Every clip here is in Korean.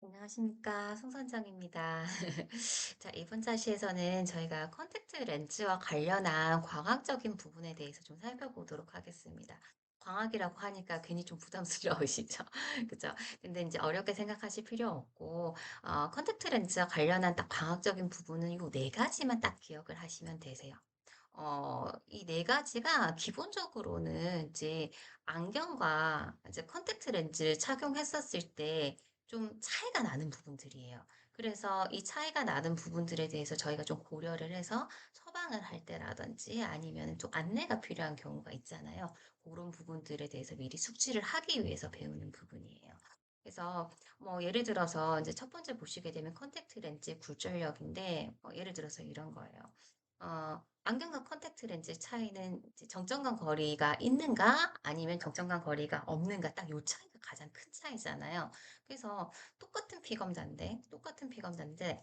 안녕하십니까. 송 선장입니다. 자, 이번 차시에서는 저희가 컨택트 렌즈와 관련한 광학적인 부분에 대해서 좀 살펴보도록 하겠습니다. 광학이라고 하니까 괜히 좀 부담스러우시죠? 그죠? 근데 이제 어렵게 생각하실 필요 없고, 컨택트 렌즈와 관련한 딱 광학적인 부분은 요 네 가지만 딱 기억을 하시면 되세요. 이 네 가지가 기본적으로는 이제 안경과 이제 컨택트 렌즈를 착용했었을 때 좀 차이가 나는 부분들이에요. 그래서 이 차이가 나는 부분들에 대해서 저희가 좀 고려를 해서 처방을 할 때라든지 아니면은 좀 안내가 필요한 경우가 있잖아요. 그런 부분들에 대해서 미리 숙지를 하기 위해서 배우는 부분이에요. 그래서 뭐 예를 들어서 이제 첫 번째 보시게 되면 컨택트 렌즈의 굴절력인데 예를 들어서 이런 거예요. 안경과 컨택트 렌즈의 차이는 이제 정점과 거리가 있는가 아니면 정점과 거리가 없는가 딱 요 차이가 가장 큰 차이잖아요. 그래서 똑같은 피검자인데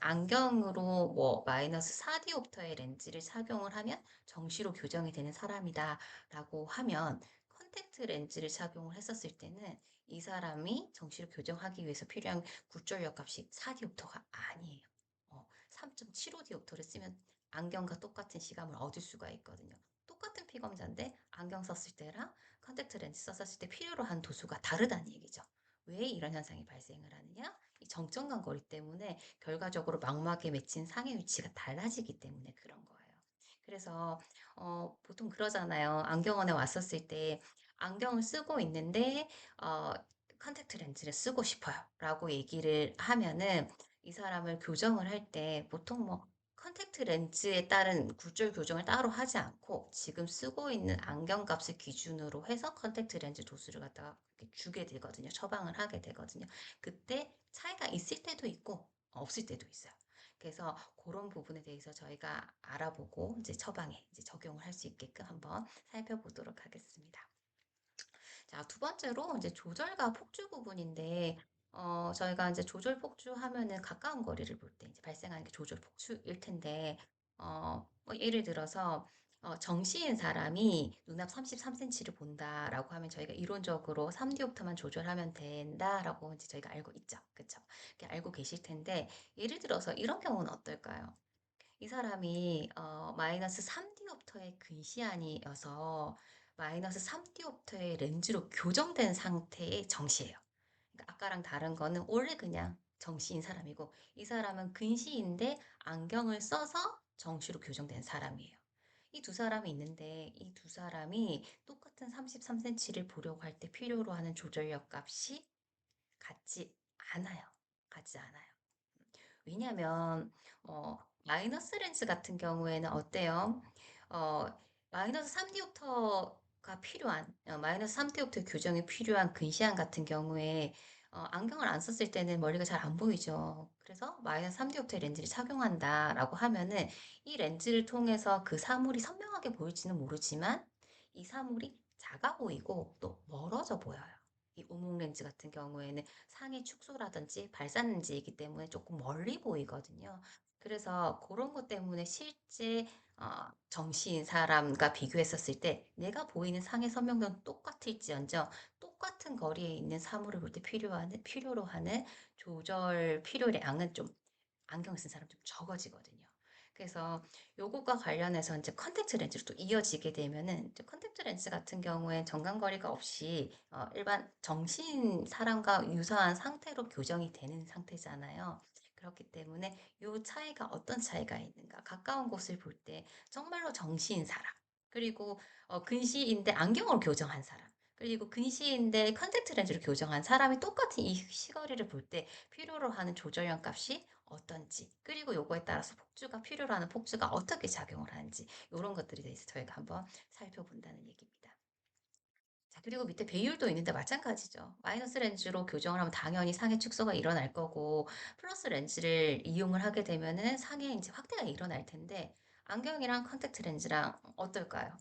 안경으로 뭐 마이너스 4 디옵터의 렌즈를 착용을 하면 정시로 교정이 되는 사람이다라고 하면 컨택트 렌즈를 착용을 했었을 때는 이 사람이 정시로 교정하기 위해서 필요한 굴절력 값이 4 디옵터가 아니에요. 3.75 디옵터를 쓰면 안경과 똑같은 시감을 얻을 수가 있거든요. 똑같은 피검자인데 안경 썼을 때랑 컨택트 렌즈 썼을 때 필요로 한 도수가 다르다는 얘기죠. 왜 이런 현상이 발생을 하느냐? 이 정점간 거리 때문에 결과적으로 망막에 맺힌 상의 위치가 달라지기 때문에 그런 거예요. 그래서 보통 그러잖아요. 안경원에 왔었을 때 안경을 쓰고 있는데 어, 컨택트 렌즈를 쓰고 싶어요라고 얘기를 하면은 이 사람을 교정을 할 때 보통 뭐 컨택트 렌즈에 따른 굴절 교정을 따로 하지 않고 지금 쓰고 있는 안경 값을 기준으로 해서 컨택트 렌즈 도수를 갖다가 이렇게 주게 되거든요. 처방을 하게 되거든요. 그때 차이가 있을 때도 있고 없을 때도 있어요. 그래서 그런 부분에 대해서 저희가 알아보고 이제 처방에 이제 적용을 할 수 있게끔 한번 살펴보도록 하겠습니다. 자, 두 번째로 이제 조절과 폭주 부분인데, 저희가 이제 조절 폭주 하면은 가까운 거리를 볼 때 이제 발생하는 게 조절 폭주일 텐데, 뭐 예를 들어서, 정시인 사람이 눈앞 33cm를 본다라고 하면 저희가 이론적으로 3디옵터만 조절하면 된다라고 이제 저희가 알고 있죠. 그쵸? 이렇게 알고 계실 텐데, 예를 들어서 이런 경우는 어떨까요? 이 사람이 마이너스 3 디옵터의 근시안이어서 마이너스 3 디옵터의 렌즈로 교정된 상태의 정시예요. 그러니까 아까랑 다른 거는 원래 그냥 정시인 사람이고 이 사람은 근시인데 안경을 써서 정시로 교정된 사람이에요. 이 두 사람이 있는데 이 두 사람이 똑같은 33cm를 보려고 할 때 필요로 하는 조절력 값이 같지 않아요. 같지 않아요. 왜냐하면 마이너스 렌즈 같은 경우에는 어때요? 어 마이너스 3 디옵터가 필요한 마이너스 3 디옵터 교정이 필요한 근시안 같은 경우에 안경을 안 썼을 때는 머리가 잘 안 보이죠. 그래서 마이너스 3 디옵터의 렌즈를 착용한다라고 하면은 이 렌즈를 통해서 그 사물이 선명하게 보일지는 모르지만 이 사물이 작아 보이고 또 멀어져 보여요. 이 우목 렌즈 같은 경우에는 상의 축소라든지 발산 렌즈이기 때문에 조금 멀리 보이거든요. 그래서 그런 것 때문에 실제 정시인 사람과 비교했었을 때 내가 보이는 상의 선명도는 똑같을지언정 똑같은 거리에 있는 사물을 볼 때 필요로 하는 조절 필요량은 좀 안경을 쓴 사람 좀 적어지거든요. 그래서 요것과 관련해서 이제 컨택트 렌즈로 또 이어지게 되면은 이제 컨택트 렌즈 같은 경우에 정강거리가 없이 일반 정신 사람과 유사한 상태로 교정이 되는 상태잖아요. 그렇기 때문에 요 차이가 어떤 차이가 있는가? 가까운 곳을 볼 때 정말로 정시인 사람, 그리고 근시인데 안경으로 교정한 사람, 그리고 근시인데 컨택트 렌즈로 교정한 사람이 똑같은 이 시거리를 볼 때 필요로 하는 조절형 값이 어떤지, 그리고 요거에 따라서 폭주가 필요로 하는 폭주가 어떻게 작용을 하는지 이런 것들에 대해서 저희가 한번 살펴본다는 얘기입니다. 자, 그리고 밑에 배율도 있는데 마찬가지죠. 마이너스 렌즈로 교정을 하면 당연히 상해 축소가 일어날 거고 플러스 렌즈를 이용을 하게 되면은 상해 인제 확대가 일어날 텐데 안경이랑 컨택트 렌즈랑 어떨까요?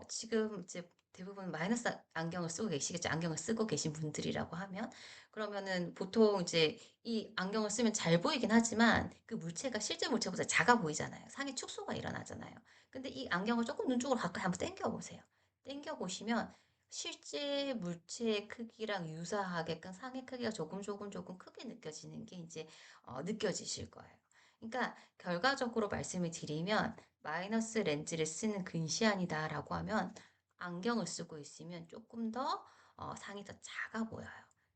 지금 이제 대부분 마이너스 안경을 쓰고 계시겠죠. 안경을 쓰고 계신 분들이라고 하면. 그러면은 보통 이제 이 안경을 쓰면 잘 보이긴 하지만 그 물체가 실제 물체보다 작아 보이잖아요. 상의 축소가 일어나잖아요. 근데 이 안경을 조금 눈 쪽으로 가까이 한번 당겨 보세요. 당겨 보시면 실제 물체의 크기랑 유사하게끔 상의 크기가 조금, 조금, 조금 크게 느껴지는 게 이제 느껴지실 거예요. 그러니까 결과적으로 말씀을 드리면 마이너스 렌즈를 쓰는 근시안이다라고 하면 안경을 쓰고 있으면 조금 더 상이 더 작아 보여요.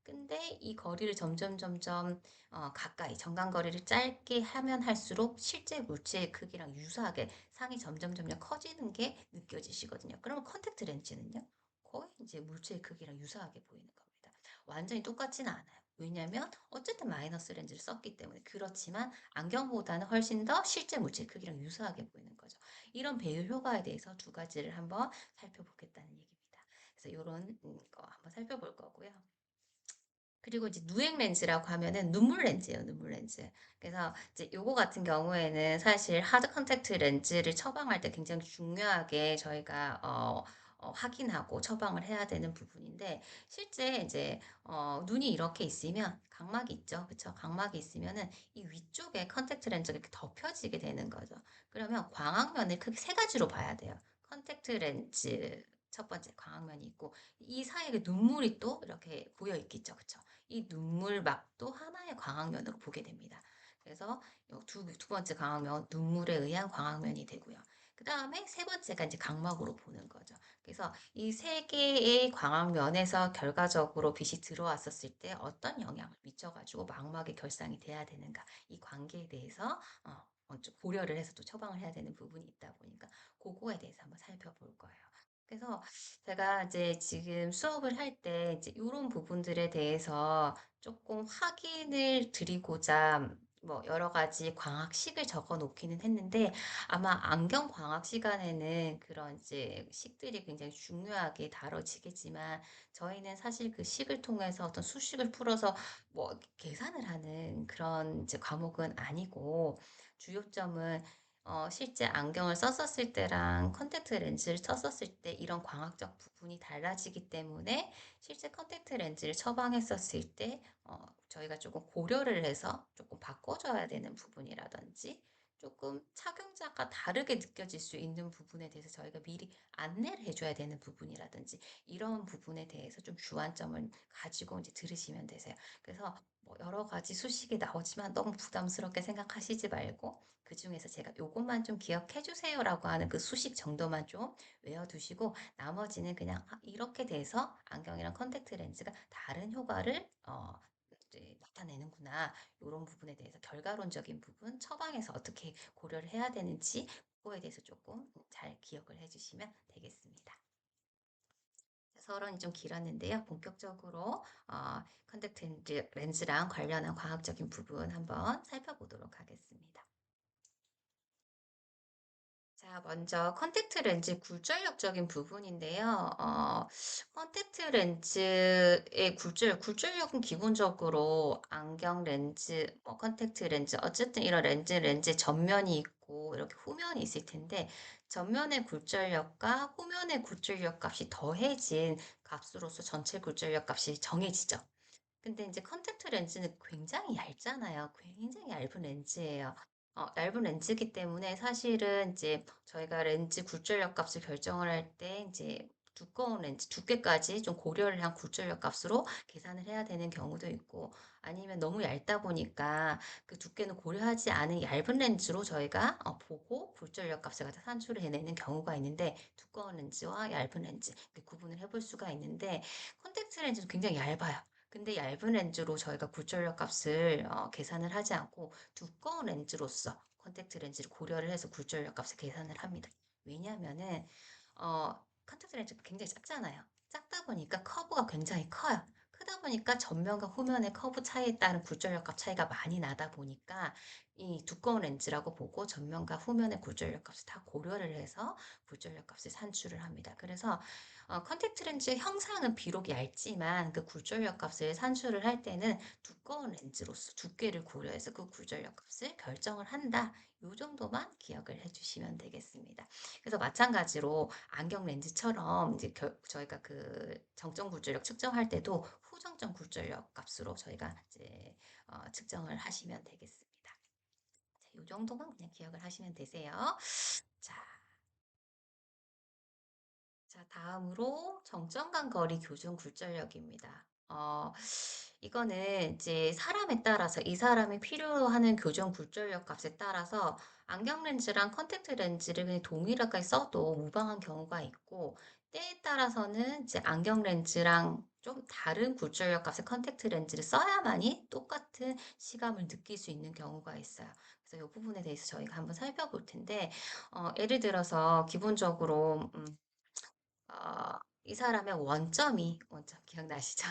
근데 이 거리를 점점 점점 가까이 정간 거리를 짧게 하면 할수록 실제 물체의 크기랑 유사하게 상이 점점 점점 커지는 게 느껴지시거든요. 그러면 컨택트 렌즈는요? 거의 이제 물체의 크기랑 유사하게 보이는 겁니다. 완전히 똑같지는 않아요. 왜냐하면 어쨌든 마이너스 렌즈를 썼기 때문에. 그렇지만 안경보다는 훨씬 더 실제 물체의 크기랑 유사하게 보이는 거죠. 이런 배열 효과에 대해서 두 가지를 한번 살펴보겠다는 얘기입니다. 그래서 요런 거 한번 살펴볼 거고요. 그리고 이제 누액 렌즈라고 하면은 눈물 렌즈예요, 눈물 렌즈. 그래서 이제 요거 같은 경우에는 사실 하드 컨택트 렌즈를 처방할 때 굉장히 중요하게 저희가 확인하고 처방을 해야 되는 부분인데 실제 이제 눈이 이렇게 있으면 각막이 있죠. 그쵸? 각막이 있으면은 이 위쪽에 컨택트 렌즈가 이렇게 덮여지게 되는 거죠. 그러면 광학면을 크게 세 가지로 봐야 돼요. 컨택트 렌즈 첫 번째 광학면이 있고 이 사이에 눈물이 또 이렇게 고여 있겠죠. 그쵸? 이 눈물막도 하나의 광학면으로 보게 됩니다. 그래서 두 번째 광학면, 눈물에 의한 광학면이 되고요. 그 다음에 세 번째가 이제 각막으로 보는 거죠. 그래서 이 세 개의 광학면에서 결과적으로 빛이 들어왔었을 때 어떤 영향을 미쳐가지고 망막의 결상이 돼야 되는가. 이 관계에 대해서 먼저 고려를 해서 또 처방을 해야 되는 부분이 있다 보니까 그거에 대해서 한번 살펴볼 거예요. 그래서 제가 이제 지금 수업을 할 때 이제 요런 부분들에 대해서 조금 확인을 드리고자 뭐 여러 가지 광학식을 적어 놓기는 했는데 아마 안경 광학 시간에는 그런 이제 식들이 굉장히 중요하게 다뤄지겠지만 저희는 사실 그 식을 통해서 어떤 수식을 풀어서 뭐 계산을 하는 그런 이제 과목은 아니고 주요점은 실제 안경을 썼었을 때랑 컨택트 렌즈를 썼었을 때 이런 광학적 부분이 달라지기 때문에 실제 컨택트 렌즈를 처방했었을 때 저희가 조금 고려를 해서 조금 바꿔줘야 되는 부분이라든지 조금 착용자가 다르게 느껴질 수 있는 부분에 대해서 저희가 미리 안내를 해줘야 되는 부분이라든지 이런 부분에 대해서 좀 주안점을 가지고 이제 들으시면 되세요. 그래서 뭐 여러 가지 수식이 나오지만 너무 부담스럽게 생각하시지 말고 그중에서 제가 요것만 좀 기억해 주세요라고 하는 그 수식 정도만 좀 외워두시고 나머지는 그냥 '아 이렇게 돼서 안경이랑 컨택트 렌즈가 다른 효과를 이제 나타내는구나.' 요런 부분에 대해서 결과론적인 부분, 처방에서 어떻게 고려를 해야 되는지 그거에 대해서 조금 잘 기억을 해 주시면 되겠습니다. 서론이 좀 길었는데요. 본격적으로 컨택트 렌즈랑 관련한 과학적인 부분 한번 살펴보도록 하겠습니다. 자, 먼저 컨택트 렌즈 굴절력적인 부분인데요. 컨택트 렌즈의 굴절력은 기본적으로 안경 렌즈, 뭐 컨택트 렌즈, 어쨌든 이런 렌즈의 전면이 있고 이렇게 후면이 있을 텐데 전면의 굴절력과 후면의 굴절력 값이 더해진 값으로서 전체 굴절력 값이 정해지죠. 근데 인제 컨택트 렌즈는 굉장히 얇잖아요. 굉장히 얇은 렌즈예요. 얇은 렌즈이기 때문에 사실은 인제 저희가 렌즈 굴절력 값을 결정을 할 때 인제 두꺼운 렌즈 두께까지 좀 고려를 한 굴절력 값으로 계산을 해야 되는 경우도 있고 아니면 너무 얇다 보니까 그 두께는 고려하지 않은 얇은 렌즈로 저희가 보고 굴절력 값을 갖다 산출을 해내는 경우가 있는데 두꺼운 렌즈와 얇은 렌즈 이렇게 구분을 해볼 수가 있는데 컨택트 렌즈는 굉장히 얇아요. 근데 얇은 렌즈로 저희가 굴절력 값을 계산을 하지 않고 두꺼운 렌즈로서 컨택트 렌즈를 고려를 해서 굴절력 값을 계산을 합니다. 왜냐하면은 컨택트 렌즈가 굉장히 작잖아요. 작다 보니까 커브가 굉장히 커요. 크다 보니까 전면과 후면의 커브 차이에 따른 굴절력 값 차이가 많이 나다 보니까 이 두꺼운 렌즈라고 보고 전면과 후면의 굴절력 값을 다 고려를 해서 굴절력 값을 산출을 합니다. 그래서 컨택트 렌즈의 형상은 비록 얇지만 그 굴절력 값을 산출을 할 때는 두꺼운 렌즈로서 두께를 고려해서 그 굴절력 값을 결정을 한다. 요 정도만 기억을 해 주시면 되겠습니다. 그래서 마찬가지로 안경 렌즈처럼 이제 저희가 그 정점 굴절력 측정할 때도 후정점 굴절력 값으로 저희가 이제 측정을 하시면 되겠습니다. 자, 요 정도만 그냥 기억을 하시면 되세요. 자 자, 다음으로 정점 간 거리 교정 굴절력입니다. 이거는 이제 사람에 따라서 이 사람이 필요하는 교정 굴절력 값에 따라서 안경 렌즈랑 컨택트 렌즈를 그냥 동일하게 써도 무방한 경우가 있고, 때에 따라서는 이제 안경 렌즈랑 좀 다른 굴절력 값의 컨택트 렌즈를 써야만이 똑같은 시감을 느낄 수 있는 경우가 있어요. 그래서 이 부분에 대해서 저희가 한번 살펴볼 텐데, 예를 들어서 기본적으로 이 사람의 원점 기억나시죠?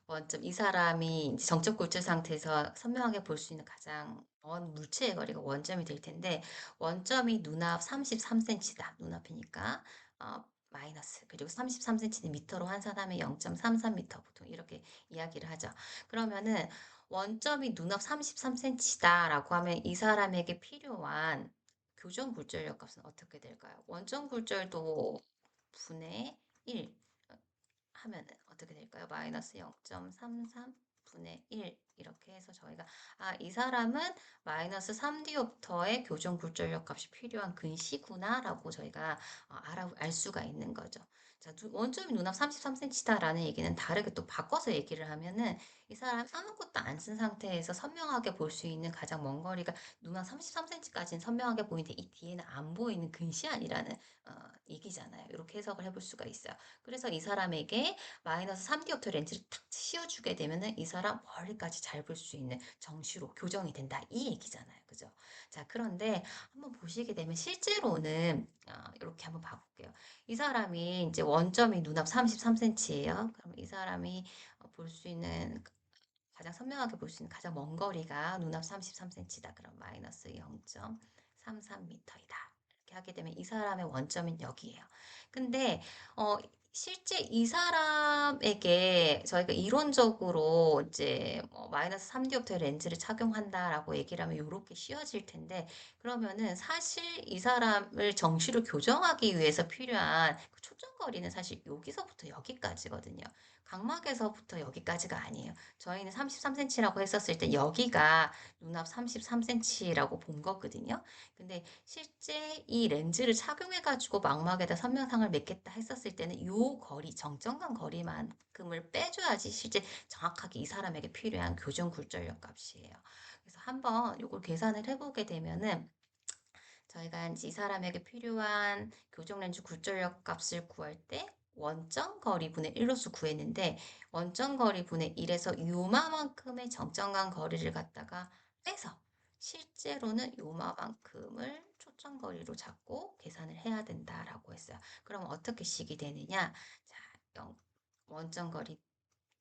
원점 이 사람이 이제 정적 골절 상태에서 선명하게 볼 수 있는 가장 먼 물체의 거리가 원점이 될 텐데, 원점이 눈앞 33cm다. 눈앞이니까 마이너스, 그리고 33cm는 미터로 환산하면 0.33m, 보통 이렇게 이야기를 하죠. 그러면은 원점이 눈앞 33cm다라고 하면 이 사람에게 필요한 교정 굴절력 값은 어떻게 될까요? 원점 굴절도 분의 1 하면은 어떻게 될까요? 마이너스 0.33 분의 1 이렇게 해서 저희가 이 사람은 마이너스 3디옵터의 교정 굴절력 값이 필요한 근시구나라고 저희가 알 수가 있는 거죠. 자, 원점이 눈앞 33cm다라는 얘기는 다르게 또 바꿔서 얘기를 하면은 이 사람 아무것도 안 쓴 상태에서 선명하게 볼 수 있는 가장 먼 거리가 눈앞 33cm까지는 선명하게 보이는데 이 뒤에는 안 보이는 근시안이라는 얘기잖아요. 이렇게 해석을 해볼 수가 있어요. 그래서 이 사람에게 마이너스 3디옵터 렌즈를 탁 씌워주게 되면은 이 사람 멀리까지 잘 볼 수 있는 정시로 교정이 된다. 이 얘기잖아요. 그죠? 자, 그런데 한번 보시게 되면 실제로는 이렇게 한번 봐볼게요. 이 사람이 이제 원점이 눈앞 33cm예요. 그럼 이 사람이 볼 수 있는 가장 선명하게 볼 수 있는 가장 먼 거리가 눈앞 33cm다. 그럼 마이너스 0.33m이다. 이렇게 하게 되면 이 사람의 원점은 여기예요. 근데 실제 이 사람에게 저희가 이론적으로 이제 마이너스 3디옵터의 렌즈를 착용한다라고 얘기를 하면 요렇게 씌워질 텐데, 그러면은 사실 이 사람을 정시로 교정하기 위해서 필요한 그 초점거리는 사실 여기서부터 여기까지거든요. 각막에서부터 여기까지가 아니에요. 저희는 33cm라고 했었을 때 여기가 눈앞 33cm라고 본 거거든요. 근데 실제 이 렌즈를 착용해 가지고 망막에다 선명상을 맺겠다 했었을 때는 요 거리, 정점간 거리만큼을 빼줘야지 실제 정확하게 이 사람에게 필요한 교정 굴절력 값이에요. 그래서 한번 요걸 계산을 해보게 되면은 저희가 이제 이 사람에게 필요한 교정 렌즈 굴절력 값을 구할 때 원점 거리분의 1로서 구했는데, 원점 거리분의 1에서 요마만큼의 정점 간 거리를 갖다가 빼서 실제로는 요마만큼을 초점 거리로 잡고 계산을 해야 된다라고 했어요. 그럼 어떻게 식이 되느냐? 자, 원점 거리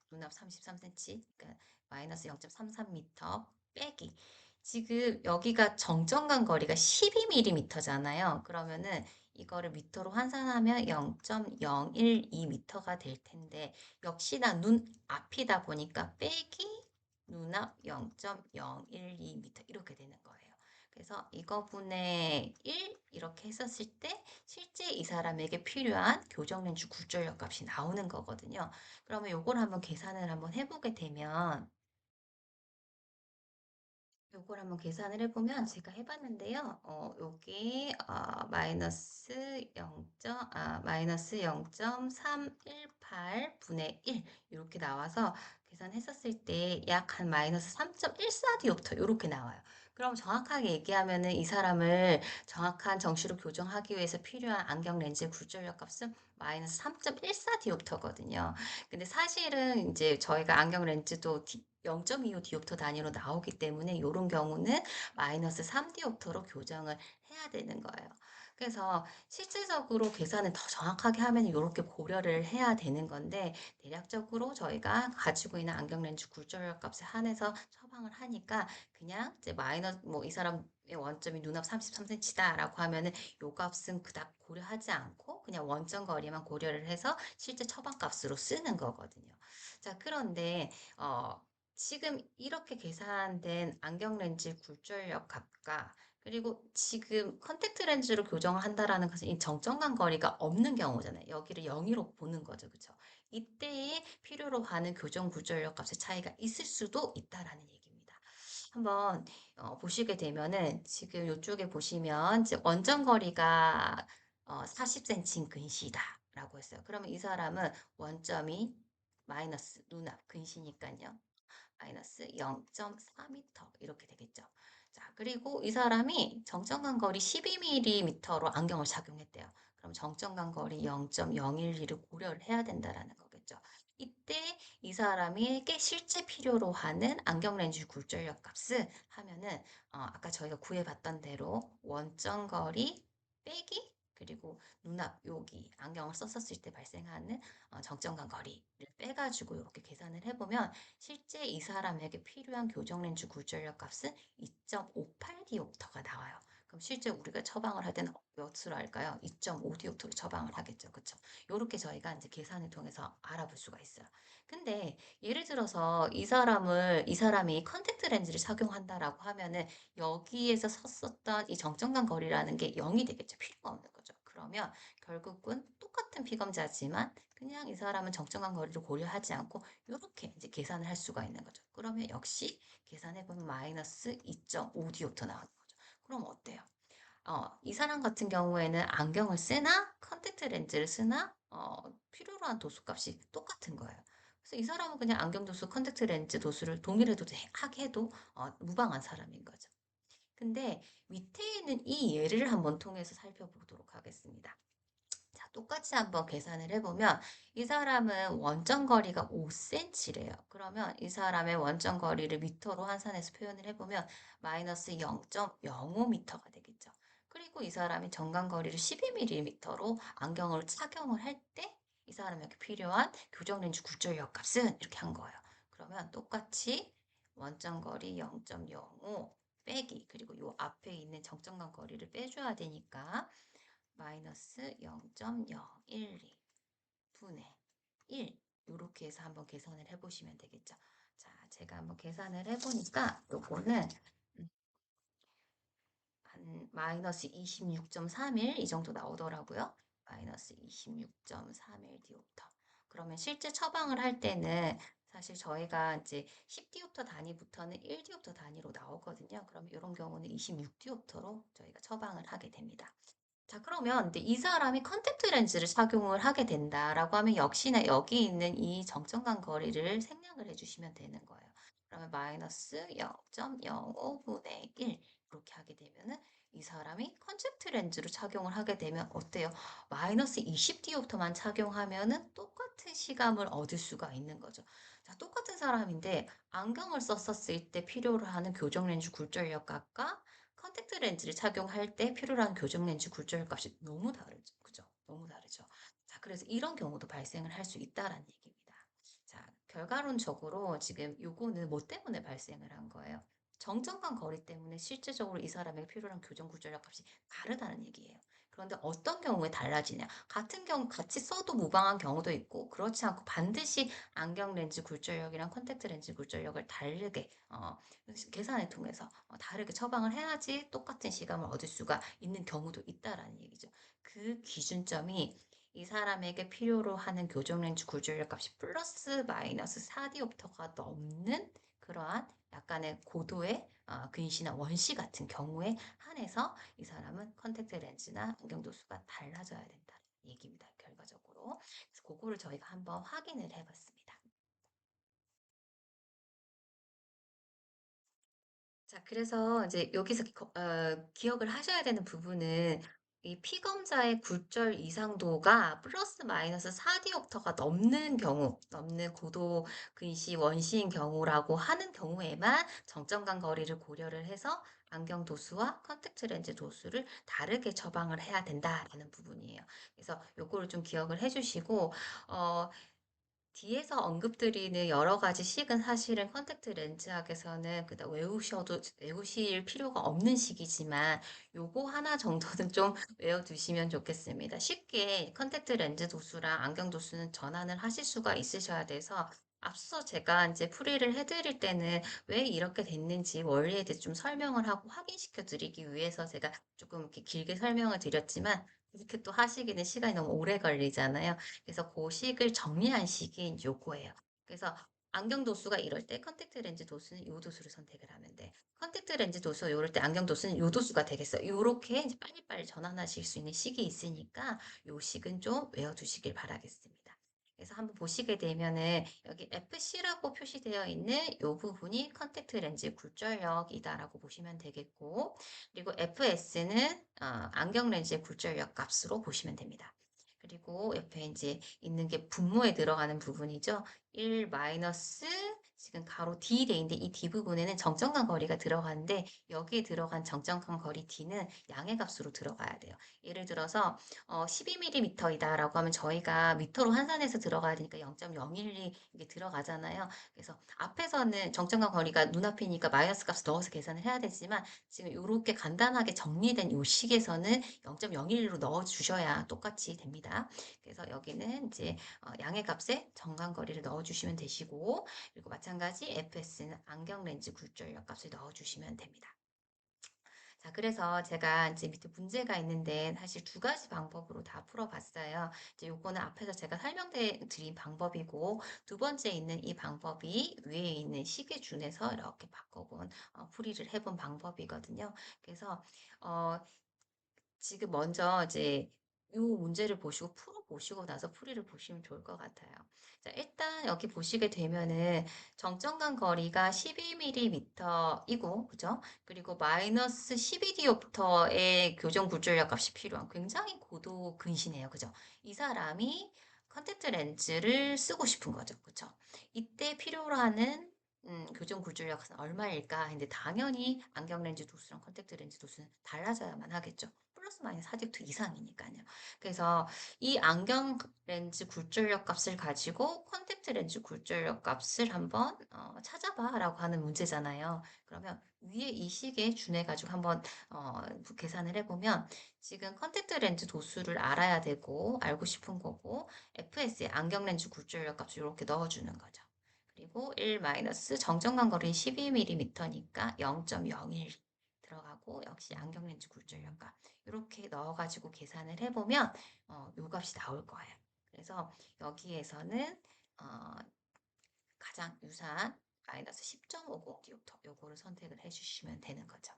눈앞 33cm, 그러니까 마이너스 0.33m 빼기. 지금 여기가 정점간 거리가 12mm잖아요. 그러면은 이거를 미터로 환산하면 0.012m가 될 텐데, 역시나 눈 앞이다 보니까 빼기 눈앞 0.012m 이렇게 되는 거예요. 그래서 이거 분의 1 이렇게 했었을 때 실제 이 사람에게 필요한 교정 렌즈 굴절력 값이 나오는 거거든요. 그러면 요걸 한번 계산을 한번 해보게 되면, 요걸 한번 계산을 해보면 제가 해봤는데요. 요게 마이너스 0.318 분의 1 이렇게 나와서 계산했었을 때 약 한 마이너스 3.14디옵터 이렇게 나와요. 그럼 정확하게 얘기하면은 이 사람을 정확한 정시로 교정하기 위해서 필요한 안경 렌즈의 굴절력 값은 마이너스 3.14디옵터거든요. 근데 사실은 이제 저희가 안경 렌즈도 0.25 디옵터 단위로 나오기 때문에 이런 경우는 마이너스 3디옵터로 교정을 해야 되는 거예요. 그래서 실질적으로 계산을 더 정확하게 하면 이렇게 고려를 해야 되는 건데, 대략적으로 저희가 가지고 있는 안경 렌즈 굴절력 값에 한해서 처방을 하니까 그냥 이제 마이너스 뭐 이 사람의 원점이 눈앞 33cm다라고 하면은 요 값은 그닥 고려하지 않고 그냥 원점 거리만 고려를 해서 실제 처방 값으로 쓰는 거거든요. 자, 그런데 지금 이렇게 계산된 안경 렌즈 굴절력 값과, 그리고 지금 컨택트 렌즈로 교정을 한다라는 것은 이 정점간 거리가 없는 경우잖아요. 여기를 0으로 보는 거죠. 그쵸? 이때에 필요로 하는 교정 굴절력 값의 차이가 있을 수도 있다라는 얘기입니다. 한번 보시게 되면은 지금 이쪽에 보시면 이제 원점 거리가 40cm인 근시다. 라고 했어요. 그러면 이 사람은 원점이 마이너스 눈앞 근시니깐요. 마이너스 0.4 미터 이렇게 되겠죠. 자, 그리고 이 사람이 정정한 거리 12mm로 안경을 착용했대요. 그럼 정정한 거리 0.012를 고려를 해야 된다라는 거겠죠. 이때 이 사람에게 실제 필요로 하는 안경 렌즈 굴절력 값을 하면은 아까 저희가 구해봤던 대로 원점 거리 빼기 그리고 눈앞 여기 안경을 썼었을 때 발생하는 정점간 거리를 빼가지고 이렇게 계산을 해보면 실제 이 사람에게 필요한 교정 렌즈 굴절력 값은 2.58 디옵터가 나와요. 그럼 실제 우리가 처방을 할 때는 몇으로 할까요? 2.5 디옵터로 처방을 하겠죠. 그쵸? 요렇게 저희가 이제 계산을 통해서 알아볼 수가 있어요. 근데 예를 들어서 이 사람이 컨택트 렌즈를 착용한다라고 하면은 여기에서 섰었던 이 정점간 거리라는 게 0이 되겠죠. 필요가 없는 거죠. 그러면 결국은 똑같은 피검자지만 그냥 이 사람은 정점간 거리를 고려하지 않고 요렇게 이제 계산을 할 수가 있는 거죠. 그러면 역시 계산해 보면 마이너스 2.5 디옵터 나오는 거죠. 그럼 어때요? 이 사람 같은 경우에는 안경을 쓰나 컨택트 렌즈를 쓰나 필요로 한 도수값이 똑같은 거예요. 그래서 이 사람은 그냥 안경 도수, 컨택트 렌즈 도수를 동일해도 하게 해도 무방한 사람인 거죠. 근데 밑에 있는 이 예를 한번 통해서 살펴보도록 하겠습니다. 자, 똑같이 한번 계산을 해보면 이 사람은 원점 거리가 5cm래요. 그러면 이 사람의 원점 거리를 미터로 환산해서 표현을 해보면 마이너스 0.05m가 되겠죠. 그리고 이 사람이 정강 거리를 12mm로 안경을 착용을 할 때 이 사람에게 필요한 교정 렌즈 굴절력 값은 이렇게 한 거예요. 그러면 똑같이 원점 거리 0.05 빼기 그리고 요 앞에 있는 정점간 거리를 빼줘야 되니까 마이너스 0.012 분의 1 이렇게 해서 한번 계산을 해보시면 되겠죠. 자, 제가 한번 계산을 해보니까 요거는 음, 한 마이너스 26.31 이 정도 나오더라고요. 마이너스 26.31 디옵터. 그러면 실제 처방을 할 때는 사실 저희가 이제 10 디옵터 단위부터는 1 디옵터 단위로 나오거든요. 그럼 이런 경우는 26 디옵터로 저희가 처방을 하게 됩니다. 자, 그러면 근데 이 사람이 컨택트 렌즈를 착용을 하게 된다라고 하면 역시나 여기 있는 이 정점간 거리를 생략을 해주시면 되는 거예요. 그러면 마이너스 0.05분의 1 이렇게 하게 되면은 이 사람이 컨택트 렌즈를 착용을 하게 되면 어때요? 마이너스 20 디옵터만 착용하면은 똑같은 시감을 얻을 수가 있는 거죠. 자, 똑같은 사람인데 안경을 썼었을 때 필요로 하는 교정 렌즈 굴절력 값과 컨택트 렌즈를 착용할 때 필요로 한 교정 렌즈 굴절 값이 너무 다르죠. 그죠? 너무 다르죠. 자, 그래서 이런 경우도 발생을 할 수 있다라는 얘기입니다. 자, 결과론적으로 지금 요거는 뭐 때문에 발생을 한 거예요? 정점간 거리 때문에 실제적으로 이 사람에게 필요로 한 교정 굴절력 값이 다르다는 얘기예요. 그런데 어떤 경우에 달라지냐? 같은 경우 같이 써도 무방한 경우도 있고 그렇지 않고 반드시 안경 렌즈 굴절력이랑 컨택트 렌즈 굴절력을 다르게 계산을 통해서 다르게 처방을 해야지 똑같은 시감을 얻을 수가 있는 경우도 있다라는 얘기죠. 그 기준점이 이 사람에게 필요로 하는 교정 렌즈 굴절력 값이 플러스 마이너스 4디옵터가 넘는 그러한 약간의 고도의 근시나 원시 같은 경우에 한해서 이 사람은 컨택트 렌즈나 안경 도수가 달라져야 된다는 얘기입니다. 결과적으로. 그래서 그거를 저희가 한번 확인을 해봤습니다. 자, 그래서 이제 여기서 기억을 하셔야 되는 부분은 이 피검자의 굴절 이상도가 플러스 마이너스 4 디옵터가 넘는 경우, 넘는 고도 근시 원시인 경우라고 하는 경우에만 정점간 거리를 고려를 해서 안경 도수와 컨택트 렌즈 도수를 다르게 처방을 해야 된다라는 부분이에요. 그래서 요거를 좀 기억을 해 주시고 어 뒤에서 언급드리는 여러 가지 식은 사실은 컨택트 렌즈학에서는 그닥 외우실 필요가 없는 식이지만 요거 하나 정도는 좀 외워두시면 좋겠습니다. 쉽게 컨택트 렌즈 도수랑 안경 도수는 전환을 하실 수가 있으셔야 돼서 앞서 제가 이제 풀이를 해드릴 때는 왜 이렇게 됐는지 원리에 대해서 좀 설명을 하고 확인시켜 드리기 위해서 제가 조금 이렇게 길게 설명을 드렸지만 이렇게 또 하시기는 시간이 너무 오래 걸리잖아요. 그래서 그 식을 정리한 식이 요거예요. 그래서 안경 도수가 이럴 때 컨택트 렌즈 도수는 요 도수를 선택을 하면 돼. 컨택트 렌즈 도수가 요럴 때 안경 도수는 요 도수가 되겠어. 요렇게 이제 빨리빨리 전환하실 수 있는 식이 있으니까 요 식은 좀 외워 두시길 바라겠습니다. 그래서 한번 보시게 되면은 여기 FC라고 표시되어 있는 요 부분이 컨택트 렌즈 굴절력이다라고 보시면 되겠고, 그리고 FS는 안경 렌즈의 굴절력 값으로 보시면 됩니다. 그리고 옆에 이제 있는 게 분모에 들어가는 부분이죠. 1 마이너스 지금 가로 D 돼 있는데 이 D 부분에는 정점간 거리가 들어가는데 여기에 들어간 정점간 거리 D는 양의 값으로 들어가야 돼요. 예를 들어서 12mm이다라고 하면 저희가 미터로 환산해서 들어가야 되니까 0.012 이게 들어가잖아요. 그래서 앞에서는 정점간 거리가 눈앞이니까 마이너스 값을 넣어서 계산을 해야 되지만 지금 요렇게 간단하게 정리된 요 식에서는 0.012로 넣어 주셔야 똑같이 됩니다. 그래서 여기는 이제 양의 값에 정간거리를 넣어 주시면 되시고, 그리고 마찬가지 FS는 안경 렌즈 굴절력 값을 넣어 주시면 됩니다. 자, 그래서 제가 이제 밑에 문제가 있는데 사실 두 가지 방법으로 다 풀어봤어요. 이제 요거는 앞에서 제가 설명드린 방법이고, 두 번째 있는 이 방법이 위에 있는 식에 준해서 이렇게 바꿔본, 풀이를 해본 방법이거든요. 그래서, 어, 지금 먼저 이제 요 문제를 보시고 풀어 보시고 나서 풀이를 보시면 좋을 것 같아요. 자, 일단 여기 보시게 되면은 정점간 거리가 12mm 이고, 그죠? 그리고 마이너스 12디옵터의 교정 굴절력 값이 필요한 굉장히 고도 근시네요. 그죠? 이 사람이 컨택트 렌즈를 쓰고 싶은 거죠. 그죠? 이때 필요로 하는 교정 굴절력은 얼마일까? 근데 당연히 안경 렌즈 도수랑 컨택트 렌즈 도수는 달라져야만 하겠죠. 플러스 마이너스 4딕트 이상이니까요. 그래서 이 안경 렌즈 굴절력 값을 가지고 컨택트 렌즈 굴절력 값을 한번 찾아봐라고 하는 문제잖아요. 그러면 위에 이 식에 준해 가지고 한번 계산을 해보면 지금 컨택트 렌즈 도수를 알아야 되고 알고 싶은 거고, FS의 안경 렌즈 굴절력 값을 이렇게 넣어주는 거죠. 그리고 1 마이너스 정점간 거리 12mm니까 0.01 들어가고, 역시 안경 렌즈 굴절력 값 이렇게 넣어가지고 계산을 해보면 요 값이 나올 거예요. 그래서 여기에서는 어, 가장 유사한 마이너스 10.50 디옵터 요거를 선택을 해주시면 되는 거죠.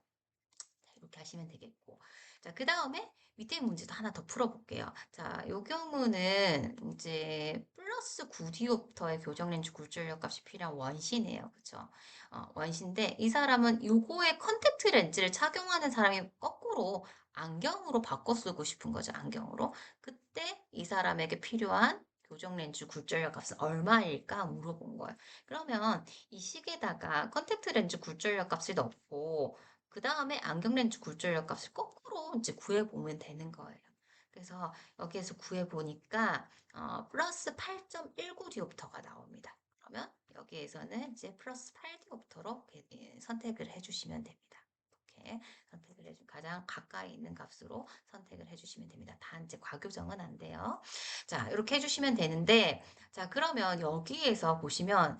자, 이렇게 하시면 되겠고. 자, 그 다음에 밑에 문제도 하나 더 풀어볼게요. 자, 요 경우는 이제 플러스 9디옵터의 교정 렌즈 굴절력 값이 필요한 원시네요. 그쵸? 원시인데 이 사람은 요거의 컨택트 렌즈를 착용하는 사람이 거꾸로 안경으로 바꿔 쓰고 싶은 거죠. 안경으로. 그때 이 사람에게 필요한 교정 렌즈 굴절력 값은 얼마일까 물어본 거예요. 그러면 이 식에다가 컨택트 렌즈 굴절력 값을 넣고 그 다음에 안경 렌즈 굴절력 값을 거꾸로 이제 구해보면 되는 거예요. 그래서 여기에서 구해보니까 플러스 8.19 디옵터가 나옵니다. 그러면 여기에서는 이제 플러스 8 디옵터로 선택을 해주시면 됩니다. 이렇게 선택을 해주 가장 가까이 있는 값으로 선택을 해주시면 됩니다. 단 이제 과교정은 안 돼요. 자, 이렇게 해주시면 되는데, 자, 그러면 여기에서 보시면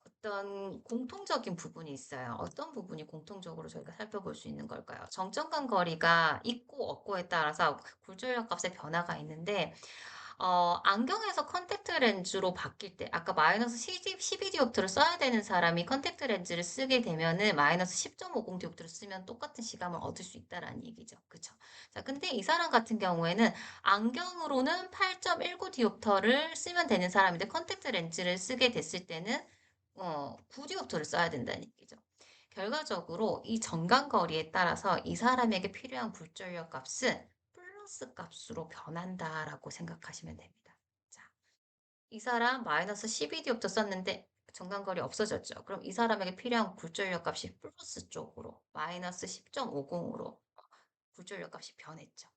어떤 공통적인 부분이 있어요. 어떤 부분이 공통적으로 저희가 살펴볼 수 있는 걸까요? 정점간 거리가 있고 없고에 따라서 굴절력 값의 변화가 있는데, 안경에서 컨택트 렌즈로 바뀔 때, 아까 마이너스 12디옵트를 써야 되는 사람이 컨택트 렌즈를 쓰게 되면은 마이너스 10.50 디옵트를 쓰면 똑같은 시감을 얻을 수 있다라는 얘기죠. 그쵸? 자, 근데 이 사람 같은 경우에는 안경으로는 8.19 디옵터를 쓰면 되는 사람인데 컨택트 렌즈를 쓰게 됐을 때는 9디옵터를 써야 된다는 얘기죠. 결과적으로 이 정간거리에 따라서 이 사람에게 필요한 굴절력 값은 플러스 값으로 변한다라고 생각하시면 됩니다. 자, 이 사람 마이너스 12디옵터 썼는데 정간거리 없어졌죠. 그럼 이 사람에게 필요한 굴절력 값이 플러스 쪽으로 마이너스 10.50으로 굴절력 값이 변했죠.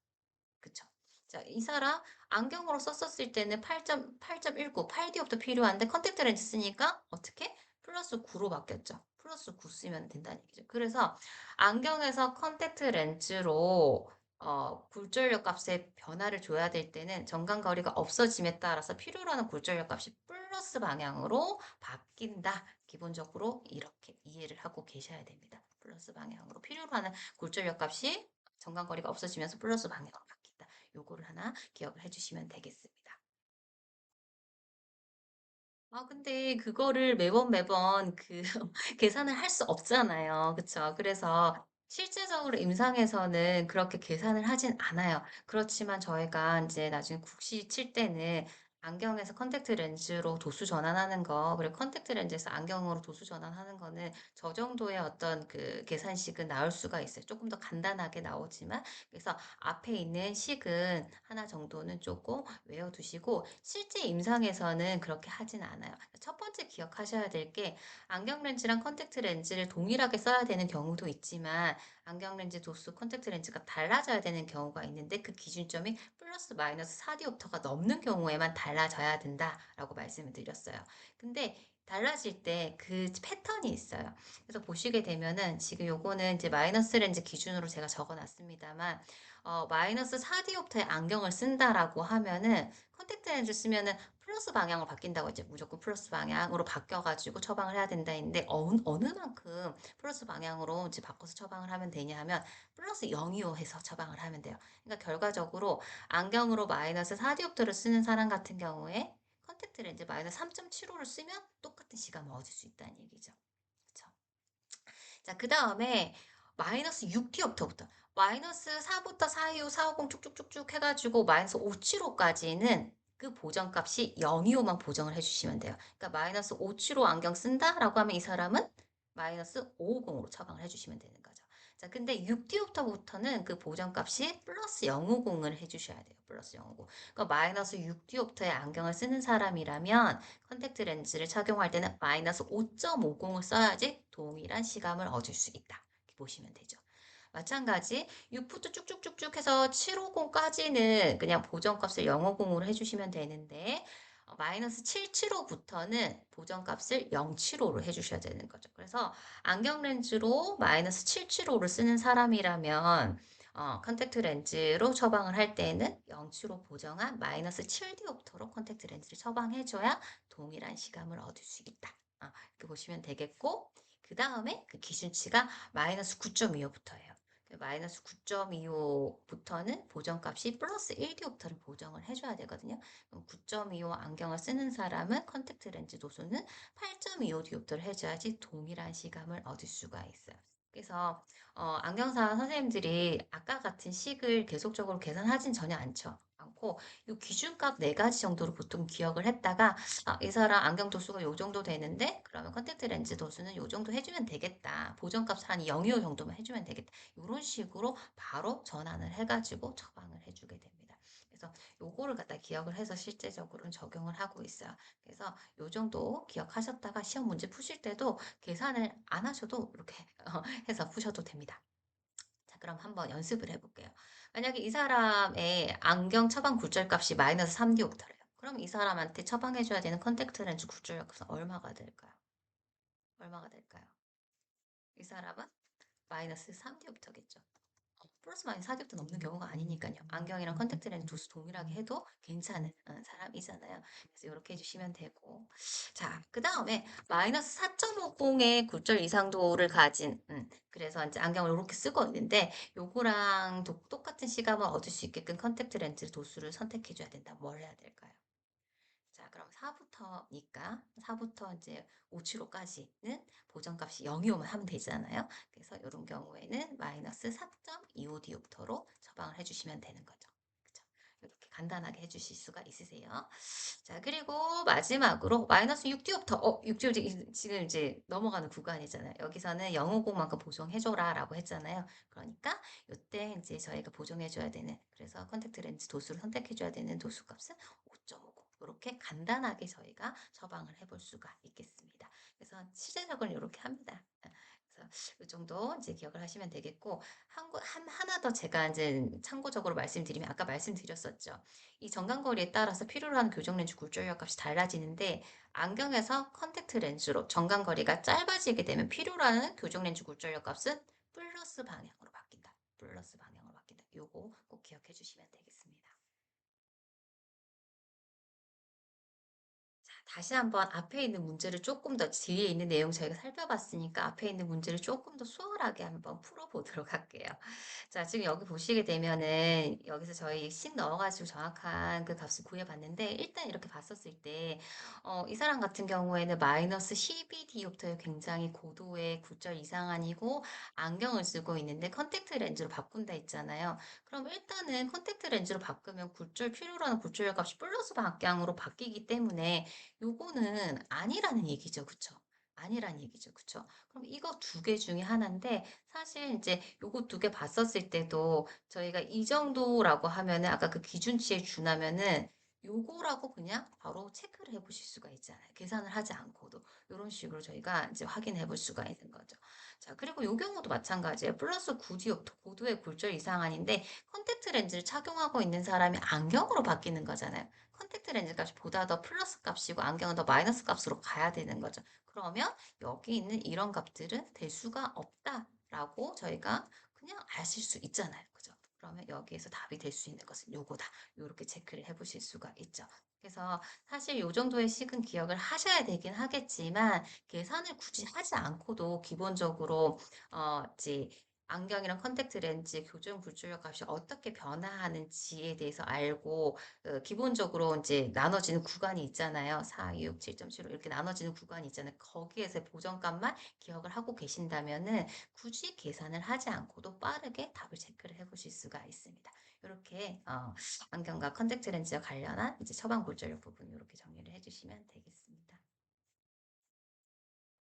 그쵸? 자, 이 사람 안경으로 썼었을 때는 8.19, 8D업도 필요한데 컨택트 렌즈 쓰니까 어떻게? 플러스 9로 바뀌었죠. 플러스 9 쓰면 된다는 얘기죠. 그래서 안경에서 컨택트 렌즈로 굴절력 값에 변화를 줘야 될 때는 정간거리가 없어짐에 따라서 필요로 하는 굴절력 값이 플러스 방향으로 바뀐다. 기본적으로 이렇게 이해를 하고 계셔야 됩니다. 플러스 방향으로 필요로 하는 굴절력 값이 정간거리가 없어지면서 플러스 방향으로 바뀐다. 요거를 하나 기억을 해주시면 되겠습니다. 근데 그거를 매번 계산을 할 수 없잖아요. 그쵸? 그래서 실제적으로 임상에서는 그렇게 계산을 하진 않아요. 그렇지만 저희가 인제 나중에 국시 칠 때는 안경에서 컨택트 렌즈로 도수 전환하는 거, 그리고 컨택트 렌즈에서 안경으로 도수 전환하는 거는 저 정도의 어떤 그 계산식은 나올 수가 있어요. 쪼끔 더 간단하게 나오지만. 그래서 앞에 있는 식은 하나 정도는 쪼끔 외워 두시고, 실제 임상에서는 그렇게 하진 않아요. 첫 번째 기억하셔야 될 게, 안경 렌즈랑 컨택트 렌즈를 동일하게 써야 되는 경우도 있지만 안경 렌즈 도수, 컨택트 렌즈가 달라져야 되는 경우가 있는데, 그 기준점이 플러스 마이너스 4 디옵터가 넘는 경우에만 달라져야 된다라고 말씀을 드렸어요. 근데 달라질 때 그 패턴이 있어요. 그래서 보시게 되면은 지금 요거는 이제 마이너스 렌즈 기준으로 제가 적어 놨습니다만, 마이너스 4 디옵터의 안경을 쓴다라고 하면은 컨택트 렌즈 쓰면은 플러스 방향으로 바뀐다고 이제 무조건 플러스 방향으로 바뀌어 가지고 처방을 해야 된다 했는데, 어느 만큼 플러스 방향으로 이제 바꿔서 처방을 하면 되냐 하면 플러스 0.25 해서 처방을 하면 돼요. 그러니까 결과적으로 안경으로 마이너스 4 디옵터를 쓰는 사람 같은 경우에 컨택트 렌즈 마이너스 3.75를 쓰면 똑같은 시감을 얻을 수 있다는 얘기죠. 그쵸? 자, 그다음에 마이너스 6 디옵터부터 마이너스 4부터 425, 450 쭉쭉쭉쭉 해 가지고 마이너스 575까지는 그 보정값이 025만 보정을 해 주시면 돼요. 그러니까 마이너스 575 안경 쓴다라고 하면 이 사람은 마이너스 550으로 처방을 해 주시면 되는 거죠. 자, 근데 6 디옵터부터는 그 보정값이 플러스 050을 해 주셔야 돼요. 플러스 050. 그러니까 마이너스 6 디옵터의 안경을 쓰는 사람이라면 컨택트 렌즈를 착용할 때는 마이너스 5.50을 써야지 동일한 시감을 얻을 수 있다. 이렇게 보시면 되죠. 마찬가지 6부터 쭉쭉쭉쭉 해서 750까지는 그냥 보정값을 050으로 해주시면 되는데, 마이너스 775부터는 보정값을 075로 해주셔야 되는 거죠. 그래서 안경 렌즈로 마이너스 775를 쓰는 사람이라면 컨택트 렌즈로 처방을 할 때에는 075 보정한 마이너스 7디옵터로 컨택트 렌즈를 처방해 줘야 동일한 시감을 얻을 수 있다. 이렇게 보시면 되겠고, 그다음에 그 기준치가 마이너스 9.25부터예요. 마이너스 9.25부터는 보정값이 플러스 1디옵터를 보정을 해 줘야 되거든요. 그럼 9.25 안경을 쓰는 사람은 컨택트 렌즈 도수는 8.25 디옵터를 해 줘야지 동일한 시감을 얻을 수가 있어요. 그래서 안경사 선생님들이 아까 같은 식을 계속적으로 계산하진 전혀 않고 요 기준값 4 가지 정도로 보통 기억을 했다가, '아, 이 사람 안경 도수가 요 정도 되는데 그러면 컨택트 렌즈 도수는 요 정도 해 주면 되겠다. 보정값을 한 0.25 정도만 해 주면 되겠다.' 요런 식으로 바로 전환을 해 가지고 처방을 해 주게 됩니다. 그래서 요거를 갖다 기억을 해서 실제적으로는 적용을 하고 있어요. 그래서 요 정도 기억하셨다가 시험 문제 푸실 때도 계산을 안 하셔도 이렇게 해서 푸셔도 됩니다. 자, 그럼 한번 연습을 해 볼게요. 만약에 이 사람의 안경 처방 굴절값이 마이너스 3 디옵터래요. 그럼 이 사람한테 처방해 줘야 되는 컨택트 렌즈 굴절값은 얼마가 될까요? 얼마가 될까요? 이 사람은 마이너스 3 디옵터겠죠. 플러스 마이너스 4 겹도 넘는 경우가 아니니까요. 안경이랑 컨택트 렌즈 도수 동일하게 해도 괜찮은 사람이잖아요. 그래서 요렇게 해 주시면 되고. 자, 그다음에 마이너스 4.50의 굴절 이상도를 가진, 그래서 인제 안경을 요렇게 쓰고 있는데 요거랑 똑같은 시감을 얻을 수 있게끔 컨택트 렌즈 도수를 선택해 줘야 된다. 뭘 해야 될까요? 자, 그럼 4 부터니까 4 부터 인제 575까지는 보정값이 0이오만 하면 되잖아요. 그래서 요런 경우에는 마이너스 4.25 디옵터로 처방을 해 주시면 되는 거죠. 그죠? 요렇게 간단하게 해 주실 수가 있으세요. 자, 그리고 마지막으로 마이너스 6 디옵터. 6 디옵터 지금 이제 넘어가는 구간이잖아요. 여기서는 050만큼 보정해 줘라라고 했잖아요. 그러니까 요때 인제 저희가 보정해 줘야 되는, 그래서 컨택트 렌즈 도수를 선택해 줘야 되는 도수값은 5.50. 요렇게 간단하게 저희가 처방을 해볼 수가 있겠습니다. 그래서 시제적으로는 요렇게 합니다. 그래서 요 정도 이제 기억을 하시면 되겠고, 하나 더 제가 인제 참고적으로 말씀드리면, 아까 말씀드렸었죠. 이 정강거리에 따라서 필요로 하는 교정 렌즈 굴절력 값이 달라지는데, 안경에서 컨택트 렌즈로 정강거리가 짧아지게 되면 필요로 하는 교정 렌즈 굴절력 값은 플러스 방향으로 바뀐다. 플러스 방향으로 바뀐다. 요거 꼭 기억해 주시면 되겠습니다. 다시 한번 앞에 있는 문제를 조금 더 뒤에 있는 내용 저희가 살펴봤으니까 앞에 있는 문제를 조금 더 수월하게 한번 풀어 보도록 할게요. 자, 지금 여기 보시게 되면은 여기서 저희 씩 넣어 가지고 정확한 그 값을 구해 봤는데, 일단 이렇게 봤었을 때 이 사람 같은 경우에는 마이너스 12 디옵터의 굉장히 고도의 굴절 이상한이고 안경을 쓰고 있는데 컨택트 렌즈로 바꾼다 했잖아요. 그럼 일단은 컨택트 렌즈로 바꾸면 굴절 필요로 하는 굴절력 값이 플러스 방향으로 바뀌기 때문에 요거는 아니라는 얘기죠. 그쵸? 아니라는 얘기죠. 그쵸? 그럼 이거 두 개 중에 하나인데, 사실 인제 요거 두 개 봤었을 때도 저희가 이 정도라고 하면은 아까 그 기준치에 준하면은 요거라고 그냥 바로 체크를 해 보실 수가 있잖아요, 계산을 하지 않고도. 요런 식으로 저희가 이제 확인해 볼 수가 있는 거죠. 자, 그리고 요 경우도 마찬가지예요. 플러스 9 디옵터 고도의 굴절 이상한인데 컨택트 렌즈를 착용하고 있는 사람이 안경으로 바뀌는 거잖아요. 컨택트 렌즈 값이 보다 더 플러스 값이고 안경은 더 마이너스 값으로 가야 되는 거죠. 그러면 여기 있는 이런 값들은 될 수가 없다라고 저희가 그냥 아실 수 있잖아요. 그죠? 그러면 여기에서 답이 될 수 있는 것은 요거다. 요렇게 체크를 해 보실 수가 있죠. 그래서 사실 요 정도의 식은 기억을 하셔야 되긴 하겠지만 계산을 굳이 하지 않고도 기본적으로 이제 안경이랑 컨택트 렌즈 교정 굴절력 값이 어떻게 변화하는지에 대해서 알고 기본적으로 이제 나눠지는 구간이 있잖아요. 4, 6, 7.75 이렇게 나눠지는 구간이 있잖아요. 거기에서의 보정값만 기억을 하고 계신다면은 굳이 계산을 하지 않고도 빠르게 답을 체크를 해 보실 수가 있습니다. 이렇게 안경과 컨택트 렌즈와 관련한 이제 처방 굴절력 부분 이렇게 정리를 해 주시면 되겠습니다.